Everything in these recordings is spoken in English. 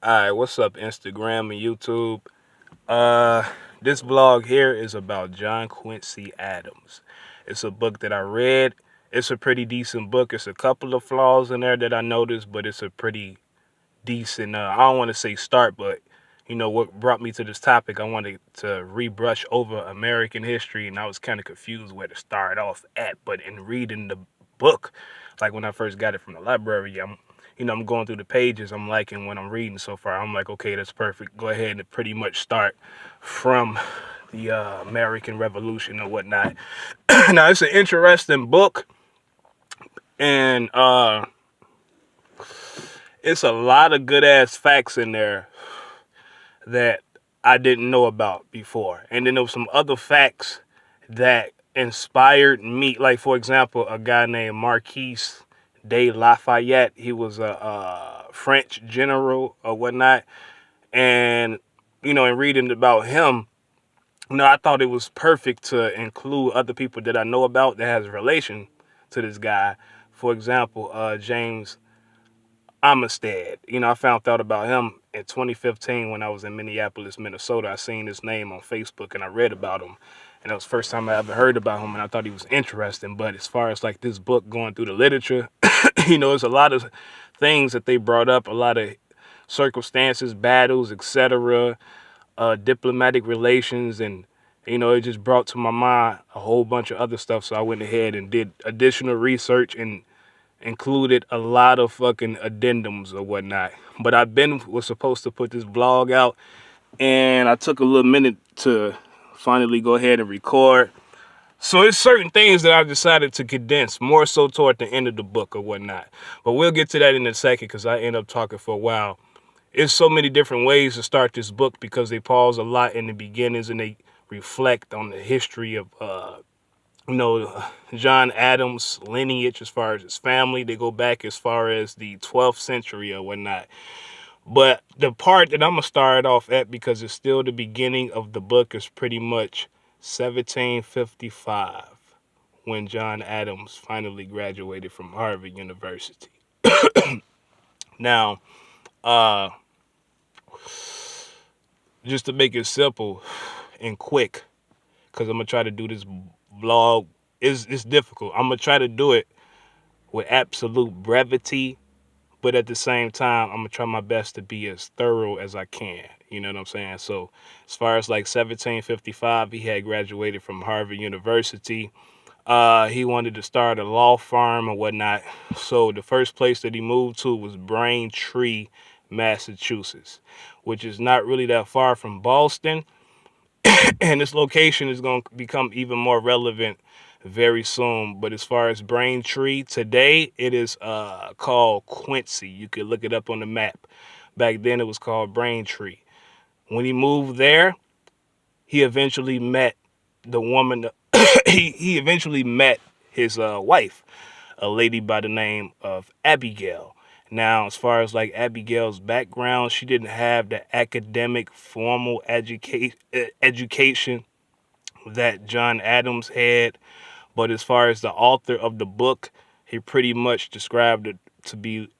Alright, what's up, Instagram and YouTube? Uh, this vlog here is about John Quincy Adams. It's a book that I read. It's a pretty decent book. It's a couple of flaws in there that I noticed, but it's a pretty decent, I don't want to say start, but what brought me to this topic, I wanted to rebrush over American history, and I was kind of confused where to start off at. But in reading the book, like when I first got it from the library, I'm going through the pages, I'm liking what I'm reading so far. I'm like, okay, that's perfect. Go ahead and pretty much start from the American Revolution or whatnot. Now, it's an interesting book, and it's a lot of good ass facts in there that I didn't know about before. And then there was some other facts that inspired me. Like, for example, a guy named Marquis de Lafayette. He was a French general or whatnot. And, in reading about him, I thought it was perfect to include other people that I know about that has a relation to this guy. For example, James Amistad. I found out about him in 2015 when I was in Minneapolis, Minnesota. I seen his name on Facebook and I read about him. And that was the first time I ever heard about him, and I thought he was interesting. But as far as like this book going through the literature, there's a lot of things that they brought up, a lot of circumstances, battles, etc., diplomatic relations, and it just brought to my mind a whole bunch of other stuff. So I went ahead and did additional research and included a lot of fucking addendums or whatnot. But was supposed to put this vlog out, and I took a little minute to finally go ahead and record. So it's certain things that I decided to condense more so toward the end of the book or whatnot. But we'll get to that in a second because I end up talking for a while. It's so many different ways to start this book because they pause a lot in the beginnings and they reflect on the history of John Adams' lineage as far as his family. They go back as far as the 12th century or whatnot. But the part that I'm going to start off at, because it's still the beginning of the book, is pretty much 1755, when John Adams finally graduated from Harvard University. Now, just to make it simple and quick, because I'm going to try to do this vlog, it's difficult. I'm going to try to do it with absolute brevity, but at the same time, I'm going to try my best to be as thorough as I can. You know what I'm saying? So as far as like 1755, he had graduated from Harvard University. He wanted to start a law firm or whatnot. So the first place that he moved to was Braintree, Massachusetts, which is not really that far from Boston. And this location is going to become even more relevant very soon. But as far as Braintree, today it is called Quincy. You could look it up on the map. Back then it was called Braintree. When he moved there, he eventually met the woman. he eventually met his wife, a lady by the name of Abigail. Now, as far as like Abigail's background, she didn't have the academic formal education that John Adams had. But as far as the author of the book, he pretty much described it to be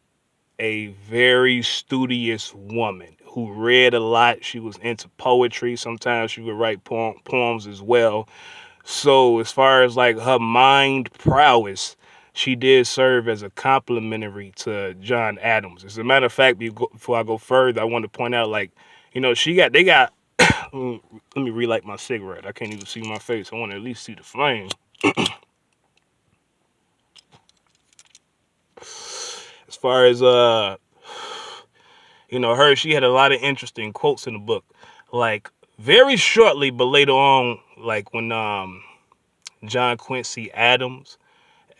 a very studious woman who read a lot. She was into poetry. Sometimes she would write poems as well. So as far as like her mind prowess, she did serve as a complimentary to John Adams. As a matter of fact, before I go further, I want to point out, like, they got, let me relight my cigarette. I can't even see my face. I want to at least see the flame. As far as, she had a lot of interesting quotes in the book. Like, very shortly, but later on, like when John Quincy Adams,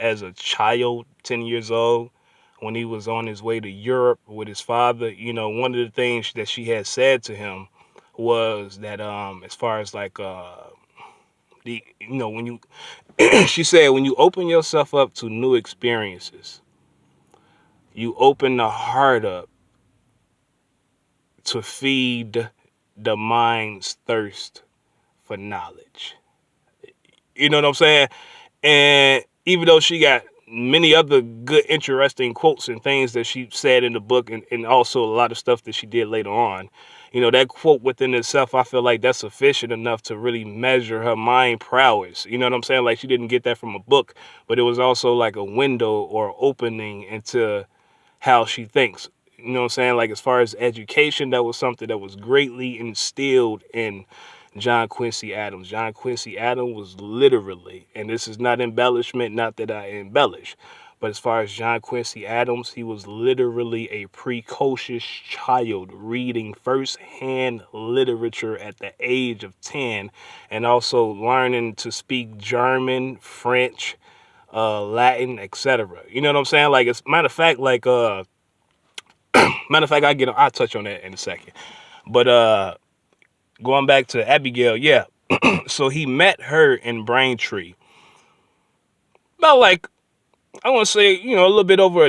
as a child, 10 years old, when he was on his way to Europe with his father, one of the things that she had said to him was that as far as like when you she said, when you open yourself up to new experiences, you open the heart up to feed the mind's thirst for knowledge. You know what I'm saying? And even though she got many other good, interesting quotes and things that she said in the book, and also a lot of stuff that she did later on. That quote within itself, I feel like that's sufficient enough to really measure her mind prowess. You know what I'm saying? Like, she didn't get that from a book, but it was also like a window or opening into how she thinks. You know what I'm saying? Like, as far as education, that was something that was greatly instilled in John Quincy Adams. John Quincy Adams was literally, and this is not embellishment, not that I embellish, but as far as John Quincy Adams, he was literally a precocious child reading first-hand literature at the age of 10, and also learning to speak German, French, Latin, etc. You know what I'm saying? Like, as matter of fact, I'll touch on that in a second. But going back to Abigail, yeah. So he met her in Braintree. About, like, I want to say, a little bit over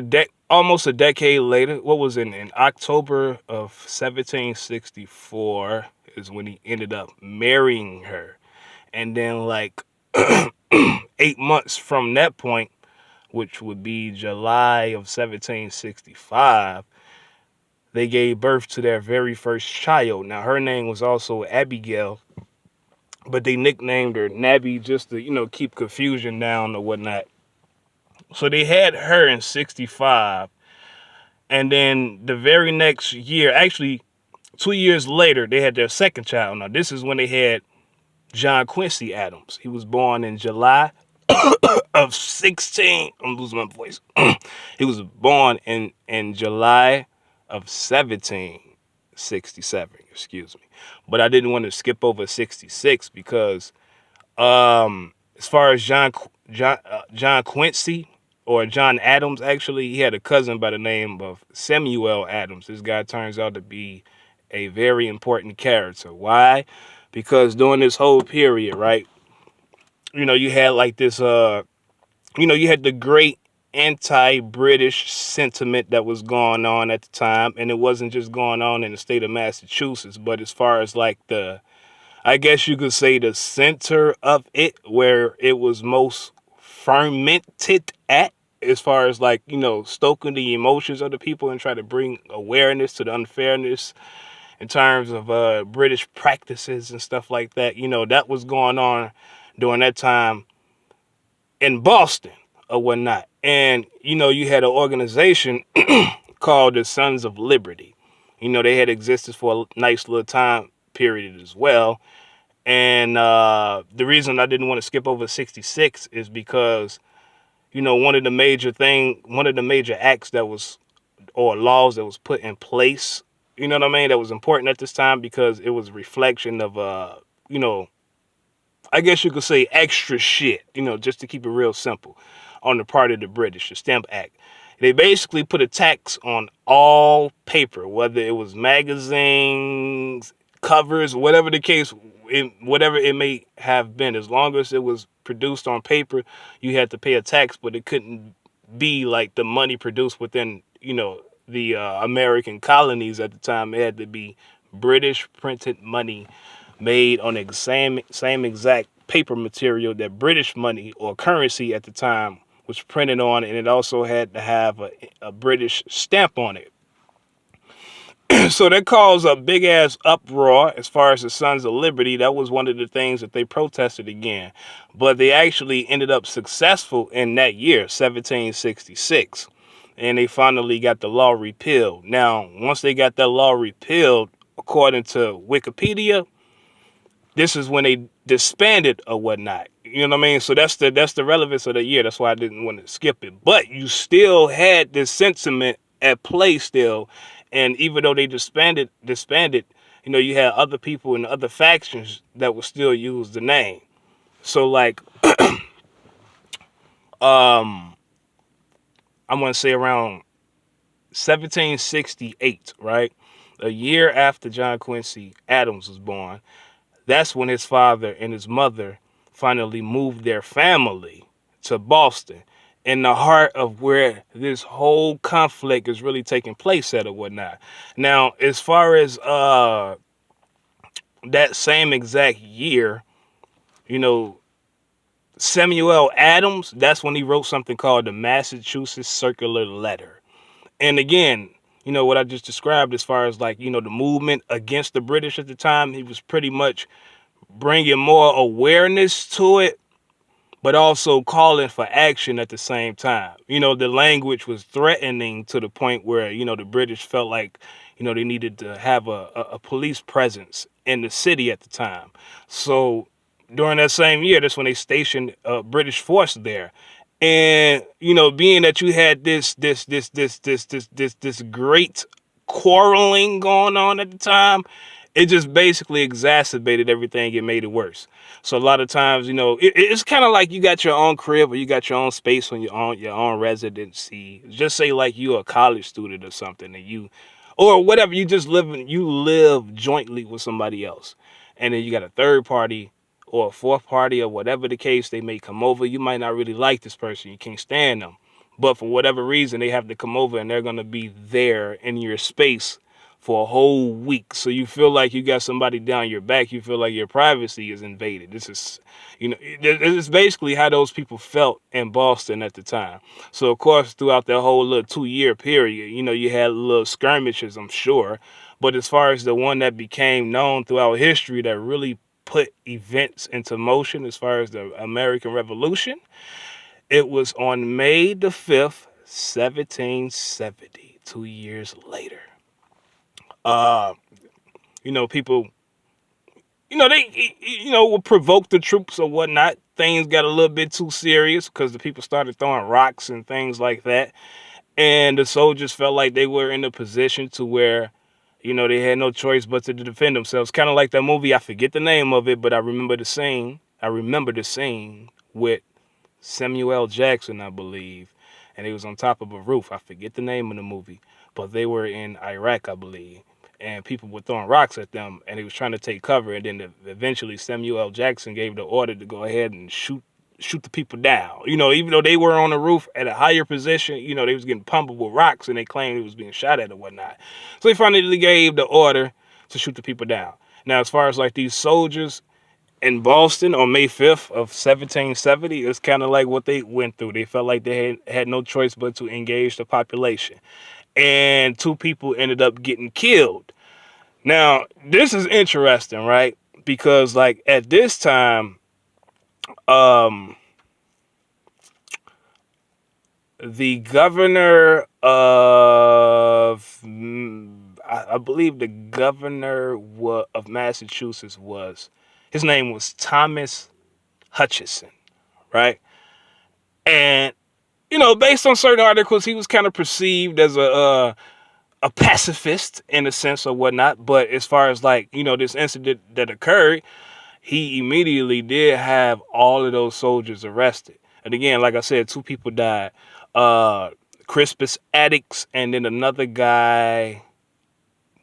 almost a decade later. What was it? In October of 1764 is when he ended up marrying her. And then, like, 8 months from that point, which would be July of 1765, they gave birth to their very first child. Now, her name was also Abigail, but they nicknamed her Nabby just to, keep confusion down or whatnot. So they had her in 65. And then the very next year, actually 2 years later, they had their second child. Now, this is when they had John Quincy Adams. He was born in July of 16. I'm losing my voice. He was born in July of 1767, excuse me. But I didn't want to skip over 66 because as far as John Quincy, or John Adams, actually, he had a cousin by the name of Samuel Adams. This guy turns out to be a very important character. Why? Because during this whole period, right, you had like this, you had the great anti-British sentiment that was going on at the time, and it wasn't just going on in the state of Massachusetts, but as far as like I guess you could say the center of it, where it was most fermented at, as far as like, stoking the emotions of the people and try to bring awareness to the unfairness in terms of British practices and stuff like that. That was going on during that time in Boston or whatnot. And, you had an organization called the Sons of Liberty. They had existed for a nice little time period as well. And the reason I didn't want to skip over 66 is because, one of the major acts that was, or laws that was put in place, that was important at this time because it was a reflection of, I guess you could say extra shit, just to keep it real simple, on the part of the British, the Stamp Act. They basically put a tax on all paper, whether it was magazines, covers, whatever the case, whatever it may have been. As long as it was produced on paper, you had to pay a tax, but it couldn't be like the money produced within, the American colonies at the time. It had to be British printed money made on the same exact paper material that British money or currency at the time was printed on, and it also had to have a British stamp on it. So that caused a big ass uproar as far as the Sons of Liberty. That was one of the things that they protested again. But they actually ended up successful in that year, 1766. And they finally got the law repealed. Now, once they got that law repealed, according to Wikipedia, this is when they disbanded or whatnot. You know what I mean? So that's the relevance of the year. That's why I didn't want to skip it. But you still had this sentiment at play still. And even though they disbanded, you had other people and other factions that would still use the name. So like, I'm going to say around 1768, right? A year after John Quincy Adams was born, that's when his father and his mother finally moved their family to Boston, in the heart of where this whole conflict is really taking place at or whatnot. Now, as far as that same exact year, you know, Samuel Adams, that's when he wrote something called the Massachusetts Circular Letter. And again, what I just described as far as like, the movement against the British at the time, he was pretty much bringing more awareness to it, but also calling for action at the same time. The language was threatening to the point where, the British felt like, they needed to have a police presence in the city at the time. So during that same year, that's when they stationed a British force there. And, being that you had this great quarreling going on at the time, it just basically exacerbated everything. It made it worse. So a lot of times, it's kind of like you got your own crib or you got your own space on your own residency. Just say like you're a college student or something, and or whatever, you live jointly with somebody else, and then you got a third party or a fourth party or whatever the case. They may come over. You might not really like this person. You can't stand them, but for whatever reason, they have to come over and they're gonna be there in your space for a whole week. So you feel like you got somebody down your back. You feel like your privacy is invaded. This is, this is basically how those people felt in Boston at the time. So of course, throughout that whole little 2-year period, you had little skirmishes, I'm sure. But as far as the one that became known throughout history that really put events into motion as far as the American Revolution, it was on May the 5th, 1770, 2 years later. People, they, would provoke the troops or whatnot. Things got a little bit too serious because the people started throwing rocks and things like that. And the soldiers felt like they were in a position to where, they had no choice but to defend themselves. Kind of like that movie, I forget the name of it, but I remember the scene. With Samuel Jackson, I believe. And he was on top of a roof. I forget the name of the movie, but they were in Iraq, I believe. And people were throwing rocks at them, and he was trying to take cover. And then eventually Samuel L. Jackson gave the order to go ahead and shoot the people down. Even though they were on the roof at a higher position, they was getting pummeled with rocks, and they claimed he was being shot at or whatnot. So he finally gave the order to shoot the people down. Now, as far as like these soldiers in Boston on May 5th of 1770, it's kind of like what they went through. They felt like they had no choice but to engage the population. And 2 people ended up getting killed. Now, this is interesting, right? Because like at this time, the governor of, I believe the governor of Massachusetts his name was Thomas Hutchinson, right? And, based on certain articles, he was kind of perceived as a pacifist in a sense or whatnot. But as far as like, this incident that occurred, he immediately did have all of those soldiers arrested. And again, like I said, 2 people died. Crispus Attucks and then another guy.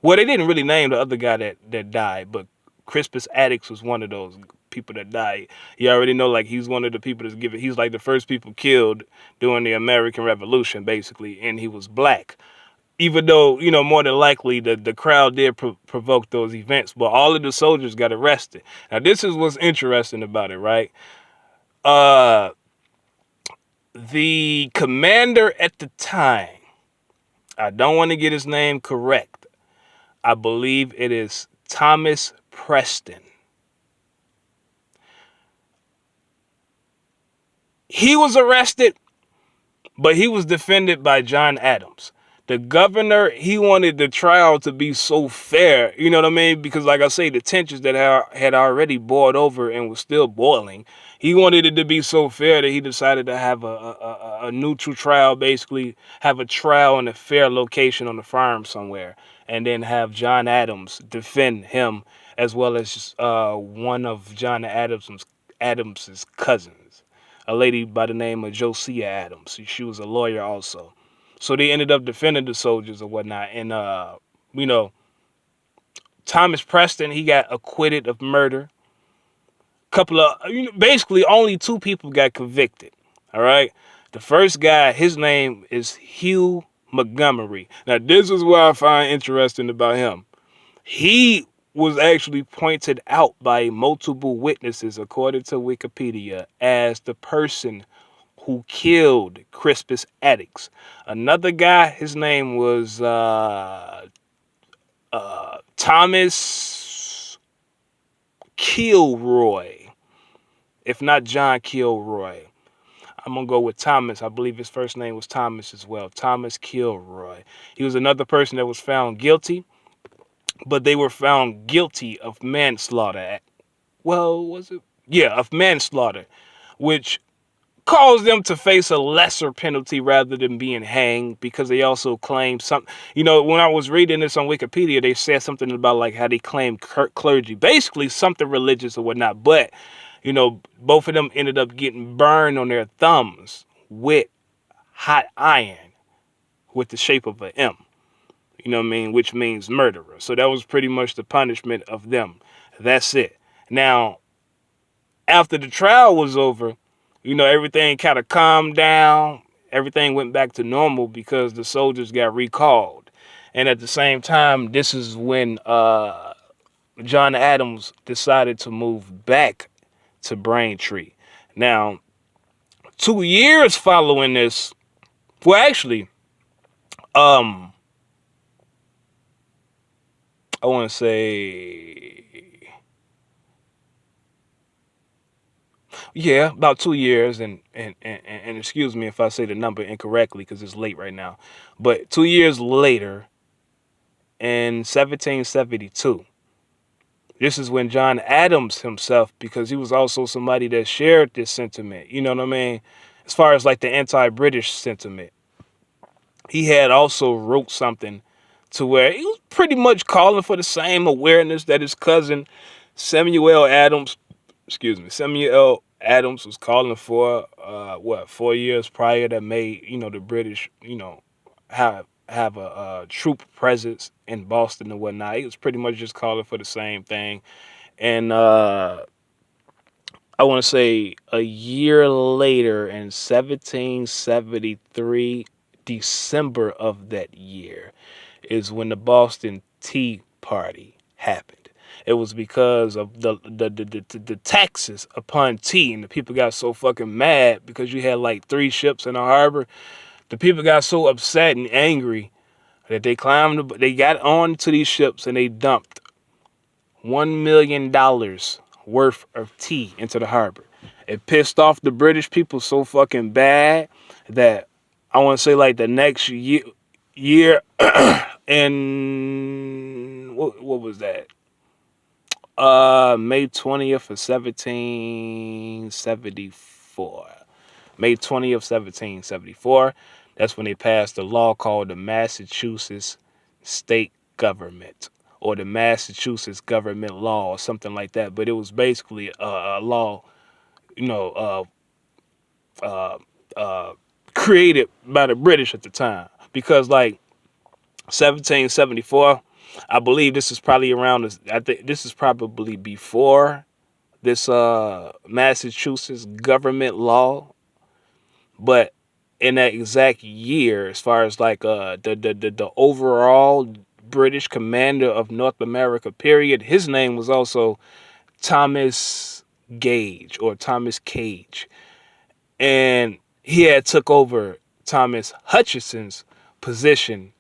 Well, they didn't really name the other guy that died, but Crispus Attucks was one of those people that died. You already know, like, he's one of the people he's like the first people killed during the American Revolution, basically, and he was black. Even though, more than likely the crowd did provoke those events, but all of the soldiers got arrested. Now, this is what's interesting about it, right? The commander at the time, I don't want to get his name correct. I believe it is Thomas Preston. He was arrested, but he was defended by John Adams. The governor, he wanted the trial to be so fair, you know what I mean? Because like I say, the tensions that had already boiled over and was still boiling, he wanted it to be so fair that he decided to have a neutral trial, basically have a trial in a fair location on the farm somewhere, and then have John Adams defend him as well as one of John Adams's cousins, a lady by the name of Josiah Adams. She was a lawyer also. So they ended up defending the soldiers or whatnot. And, Thomas Preston, he got acquitted of murder. Basically only 2 people got convicted. All right. The first guy, his name is Hugh Montgomery. Now, this is what I find interesting about him. He was actually pointed out by multiple witnesses, according to Wikipedia, as the person who killed Crispus Attucks. Another guy, his name was Thomas Kilroy, if not John Kilroy. I'm going to go with Thomas. I believe his first name was Thomas as well. Thomas Kilroy. He was another person that was found guilty, but they were found guilty of manslaughter. Well, was it? Yeah, of manslaughter, which caused them to face a lesser penalty rather than being hanged, because they also claimed some, when I was reading this on Wikipedia, they said something about like how they claimed clergy, basically something religious or whatnot, but both of them ended up getting burned on their thumbs with hot iron with the shape of an M, which means murderer. So that was pretty much the punishment of them. That's it. Now, after the trial was over, everything kind of calmed down. Everything went back to normal because the soldiers got recalled. And at the same time, this is when John Adams decided to move back to Braintree. Now, 2 years following this, well, actually, I want to say, yeah, about 2 years, and excuse me if I say the number incorrectly because it's late right now, but 2 years later, in 1772, this is when John Adams himself, because he was also somebody that shared this sentiment, you know what I mean, as far as like the anti-British sentiment, he had also wrote something to where he was pretty much calling for the same awareness that his cousin Samuel Adams was calling for, 4 years prior, that made, the British, have a troop presence in Boston and whatnot. He was pretty much just calling for the same thing. And I want to say a year later, in 1773, December of that year, is when the Boston Tea Party happened. It was because of the taxes upon tea, and the people got so fucking mad because you had like 3 ships in the harbor. The people got so upset and angry that they got on to these ships and they dumped $1 million worth of tea into the harbor. It pissed off the British people so fucking bad that I want to say like the next year in what was that? May 20th of 1774. May 20th, 1774. That's when they passed a law called the Massachusetts State Government, or the Massachusetts Government Law, or something like that. But it was basically a law, created by the British at the time. Because like 1774, I believe this is probably around, I think this is probably before this Massachusetts government law, but in that exact year, as far as like the overall British commander of North America period, his name was also Thomas Gage, or Thomas Cage, and he had took over Thomas Hutchinson's position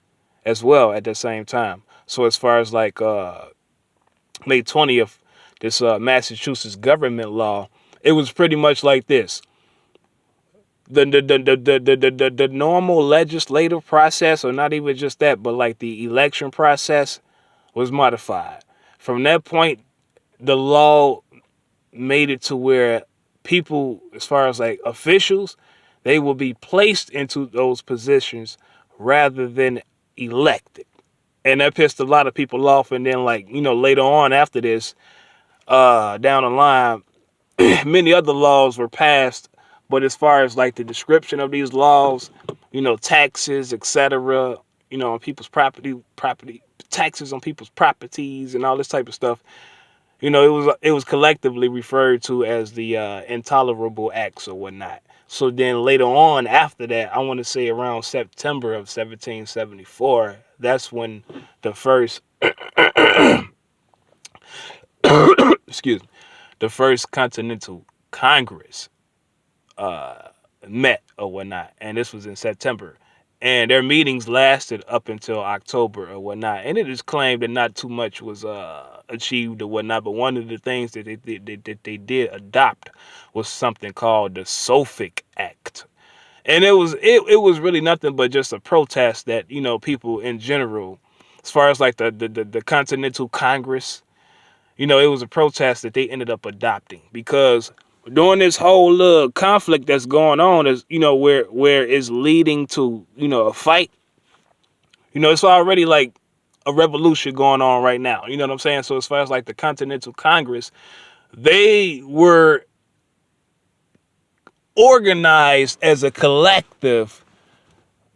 as well at the same time. So as far as like May 20th, this Massachusetts government law, it was pretty much like this. The normal legislative process, or not even just that, but like the election process, was modified. From that point, the law made it to where people, as far as like officials, they will be placed into those positions rather than elected. And that pissed a lot of people off. And then, like, later on after this, down the line, many other laws were passed. But as far as like the description of these laws, taxes, etc., on people's property, taxes on people's properties and all this type of stuff, it was collectively referred to as the intolerable acts or whatnot. So then later on after that, I want to say around September of 1774, that's when the first excuse me, the first Continental Congress met or whatnot, and this was in September. And their meetings lasted up until October or whatnot. And it is claimed that not too much was achieved or whatnot. But one of the things that they did adopt was something called the Suffolk Act. And it was really nothing but just a protest that, people in general, as far as like the Continental Congress, it was a protest that they ended up adopting, because during this whole little conflict that's going on, is where it's leading to a fight. It's already like a revolution going on right now. You know what I'm saying? So as far as like the Continental Congress, they were organized as a collective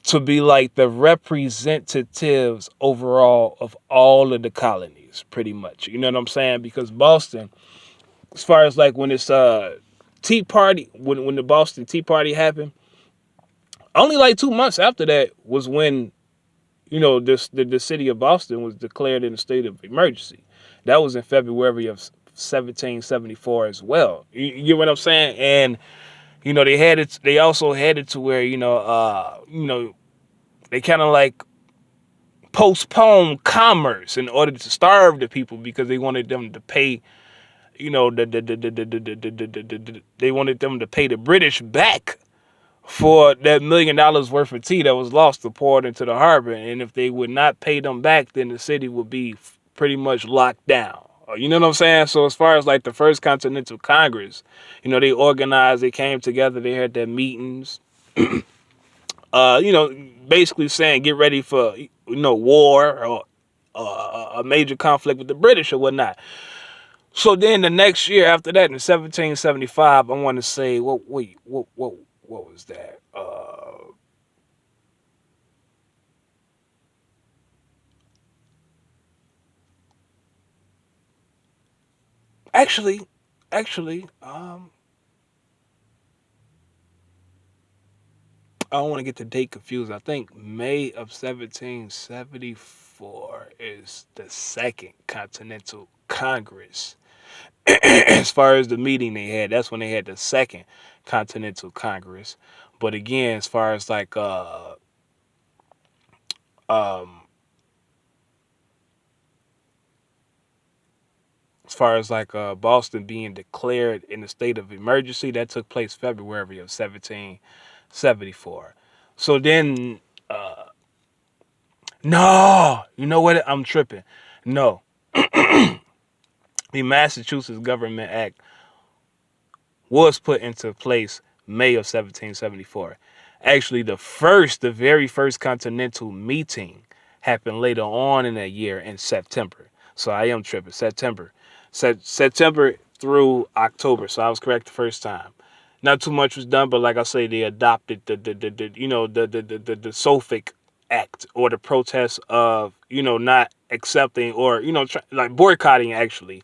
to be like the representatives overall of all of the colonies, pretty much. You know what I'm saying? Because Boston, as far as like when it's Tea Party, when the Boston Tea Party happened, only like 2 months after that was when the city of Boston was declared in a state of emergency. That was in February of 1774 as well. You get what I'm saying? And they had it. They also had it to where they kind of like postponed commerce in order to starve the people, because they wanted them to pay. They wanted them to pay the British back for that $1 million worth of tea that was lost or poured into the harbor. And if they would not pay them back, then the city would be pretty much locked down. You know what I'm saying? So as far as like the first Continental Congress, they organized, they came together, they had their meetings, basically saying get ready for, war or a major conflict with the British or whatnot. So then the next year after that, in 1775, I want to say, what was that? Actually, I don't want to get the date confused. I think May of 1774 is the second Continental Congress. As far as the meeting they had, that's when they had the second Continental Congress. But again, um, as far as like Boston being declared in a state of emergency, that took place February of 1774. So then, no, you know what? I'm tripping. No, the Massachusetts Government Act was put into place May of 1774. Actually, the very first Continental meeting happened later on in that year in September. So I am tripping. September through October. So I was correct the first time. Not too much was done, but like I say, they adopted the Suffolk Act, or the protest of not accepting, or like boycotting actually,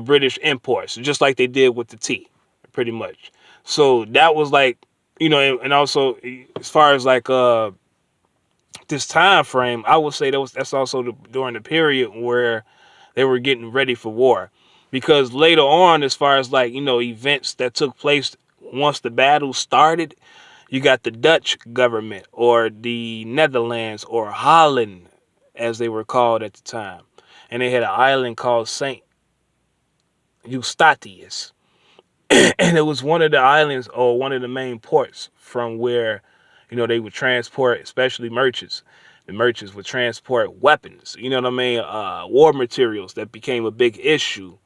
British imports, just like they did with the tea, pretty much. So that was like, and also as far as like this time frame, I would say that's also during the period where they were getting ready for war, because later on, as far as like events that took place once the battle started, you got the Dutch government, or the Netherlands, or Holland as they were called at the time, and they had an island called Saint Eustatius. And it was one of the islands, or one of the main ports from where they would transport, especially merchants. The merchants would transport weapons, you know what I mean, war materials that became a big issue,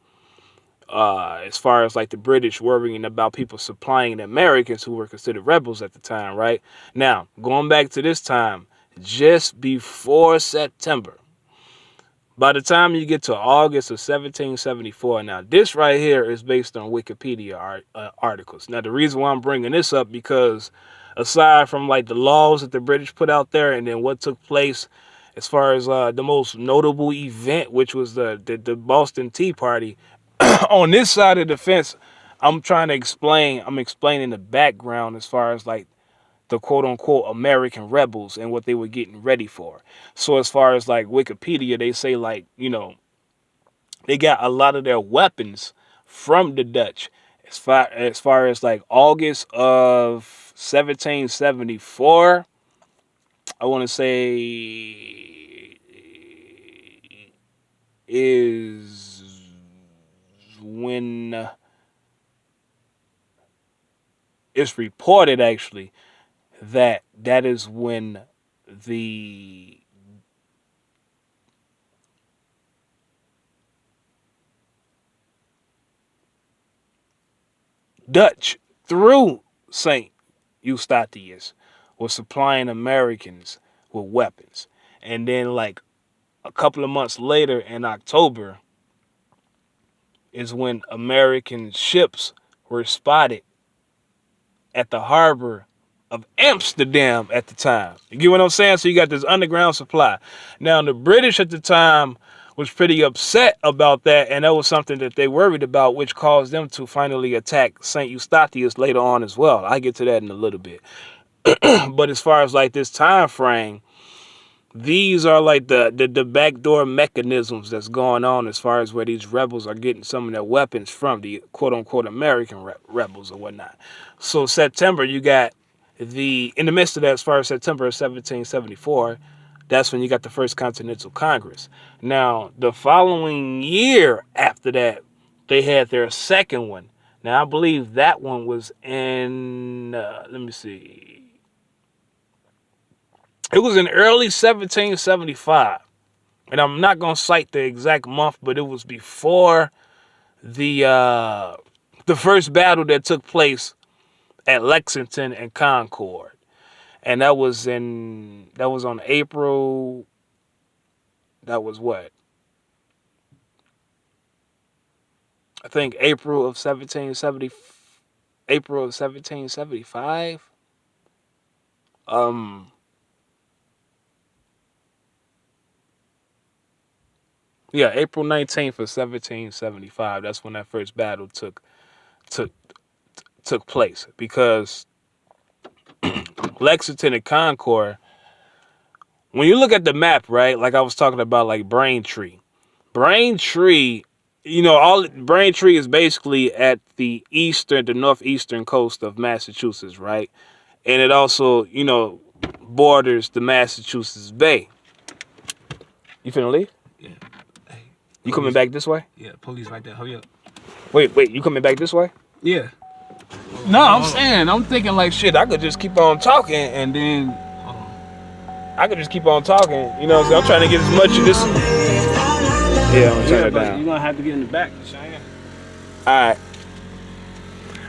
as far as like the British worrying about people supplying the Americans, who were considered rebels at the time, right? Now, going back to this time, just before September, by the time you get to August of 1774, now this right here is based on Wikipedia articles. Now the reason why I'm bringing this up, because aside from like the laws that the British put out there, and then what took place as far as the most notable event, which was the Boston Tea Party, on this side of the fence, I'm explaining the background as far as like the quote unquote American rebels and what they were getting ready for. So as far as like Wikipedia, they say like, They got a lot of their weapons from the Dutch. As far as like August of 1774, I want to say is when it's reported actually that is when the Dutch, through St. Eustatius, was supplying Americans with weapons. And then, like a couple of months later in October, is when American ships were spotted at the harbor of Amsterdam at the time. You get what I'm saying? So you got this underground supply. Now, the British at the time was pretty upset about that, and that was something that they worried about, which caused them to finally attack St. Eustatius later on as well. I'll get to that in a little bit. But as far as like this time frame, these are like the backdoor mechanisms that's going on as far as where these rebels are getting some of their weapons from, the quote-unquote American rebels or whatnot. So September, you got in the midst of that, as far as September of 1774, that's when you got the first Continental Congress. Now, the following year after that, they had their second one. Now, I believe that one was in, let me see. It was in early 1775. And I'm not going to cite the exact month, but it was before the first battle that took place at Lexington and Concord. And that was on April, that was what? I think April of 1775. Yeah, April 19th of 1775. That's when that first battle took place, because Lexington and Concord, when you look at the map, right, like I was talking about, like Braintree, Braintree is basically at the northeastern coast of Massachusetts, right? And it also, borders the Massachusetts Bay. You finna leave? Yeah. Hey, you coming back this way? Yeah, police right there. Hurry up. Wait, you coming back this way? Yeah. No, I'm saying, I'm thinking like, shit, I could just keep on talking and then I could just keep on talking. You know what I'm saying? I'm trying to get as much of this. Yeah, I'm turning it down. You're going to have to get in the back, Cheyenne. Alright.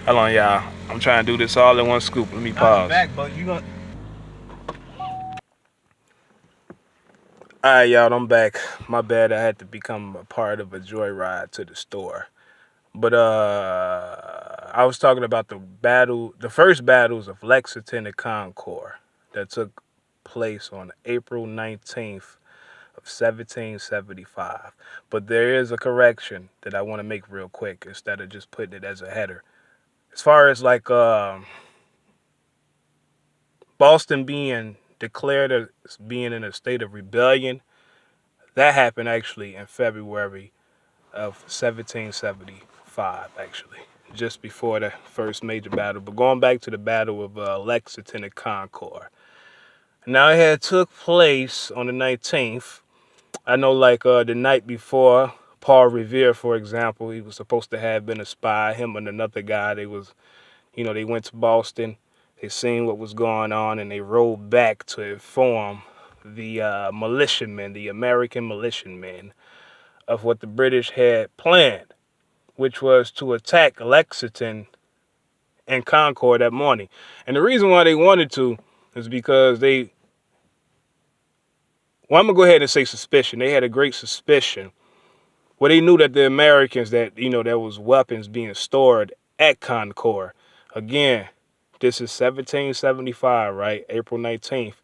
Hold on, y'all. I'm trying to do this all in one scoop. Let me pause. Back, but you gonna... Alright, y'all, I'm back. My bad, I had to become a part of a joyride to the store. But I was talking about the first battles of Lexington and Concord that took place on April 19th of 1775. But there is a correction that I want to make real quick instead of just putting it as a header. As far as like Boston being declared as being in a state of rebellion, that happened actually in February of 1775, actually, just before the first major battle. But going back to the Battle of Lexington and Concord. Now, it had took place on the 19th. I know, like, the night before, Paul Revere, for example, he was supposed to have been a spy. Him and another guy, they went to Boston. They seen what was going on, and they rode back to inform the militiamen, the American militiamen, of what the British had planned, which was to attack Lexington and Concord that morning. And the reason why they wanted to is because I'm going to go ahead and say suspicion. They had a great suspicion. Well, they knew that the Americans, that, there was weapons being stored at Concord. Again, this is 1775, right? April 19th.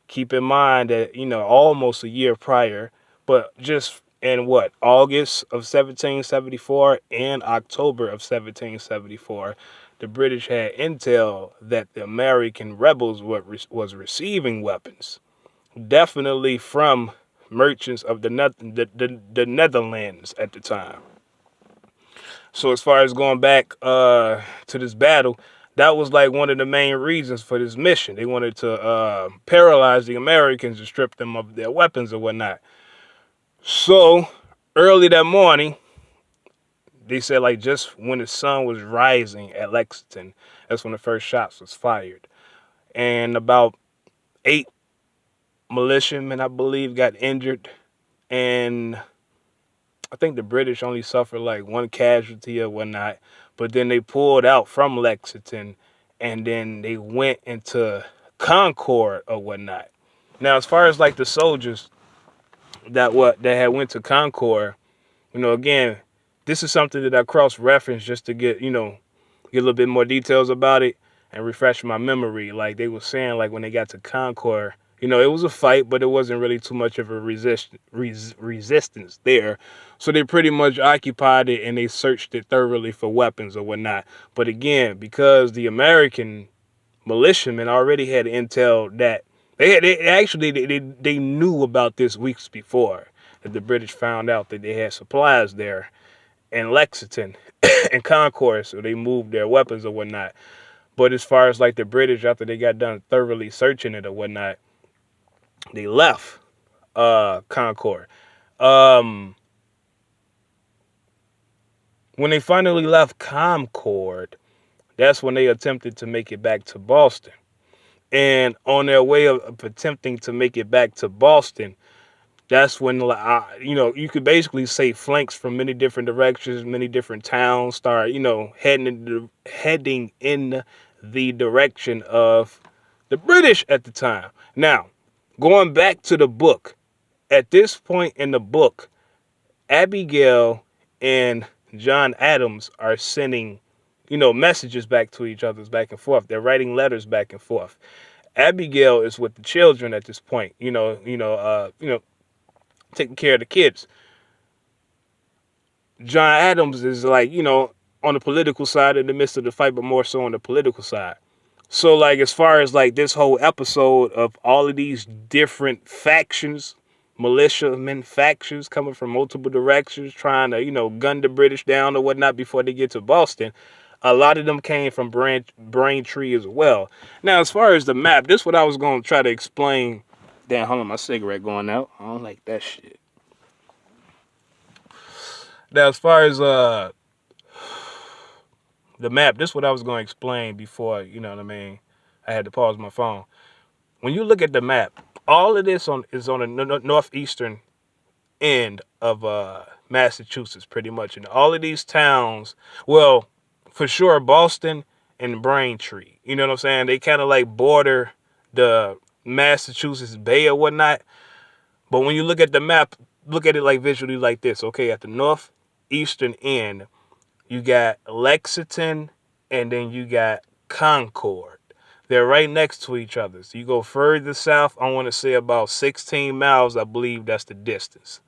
Keep in mind that, almost a year prior, but just in August of 1774 and October of 1774, the British had intel that the American rebels was receiving weapons, definitely from merchants of the Netherlands at the time. So as far as going back to this battle, that was like one of the main reasons for this mission. They wanted to paralyze the Americans and strip them of their weapons and whatnot. So early that morning, they said like just when the sun was rising at Lexington, that's when the first shots was fired. And about 8 militiamen, I believe, got injured. And I think the British only suffered like 1 casualty or whatnot. But then they pulled out from Lexington and then they went into Concord or whatnot. Now, as far as like the soldiers that had went to Concord, again, this is something that I cross-referenced just to get a little bit more details about it and refresh my memory. Like they were saying, like when they got to Concord, it was a fight, but it wasn't really too much of a resistance there. So they pretty much occupied it and they searched it thoroughly for weapons or whatnot. But again, because the American militiamen already had intel that they knew about this weeks before, that the British found out that they had supplies there in Lexington and Concord, so they moved their weapons or whatnot. But as far as like the British, after they got done thoroughly searching it or whatnot, they left Concord. When they finally left Concord, that's when they attempted to make it back to Boston. And on their way of attempting to make it back to Boston, that's when, you could basically say flanks from many different directions, many different towns start, heading in the direction of the British at the time. Now, going back to the book, at this point in the book, Abigail and John Adams are sending, messages back to each other, back and forth. They're writing letters back and forth. Abigail is with the children at this point, taking care of the kids. John Adams is like, on the political side in the midst of the fight, but more so on the political side. So like, as far as like this whole episode of all of these different factions, militiamen factions coming from multiple directions, trying to, gun the British down or whatnot before they get to Boston, a lot of them came from Braintree as well. Now, as far as the map, this is what I was going to try to explain. Damn, hold on, my cigarette going out. I don't like that shit. Now, as far as the map, this is what I was going to explain before, I had to pause my phone. When you look at the map, all of this is on the northeastern end of Massachusetts, pretty much. And all of these towns, well, for sure, Boston and Braintree, you know what I'm saying? They kind of like border the Massachusetts Bay or whatnot. But when you look at the map, look at it like visually like this. Okay, at the northeastern end, you got Lexington and then you got Concord. They're right next to each other. So you go further south, I want to say about 16 miles, I believe that's the distance.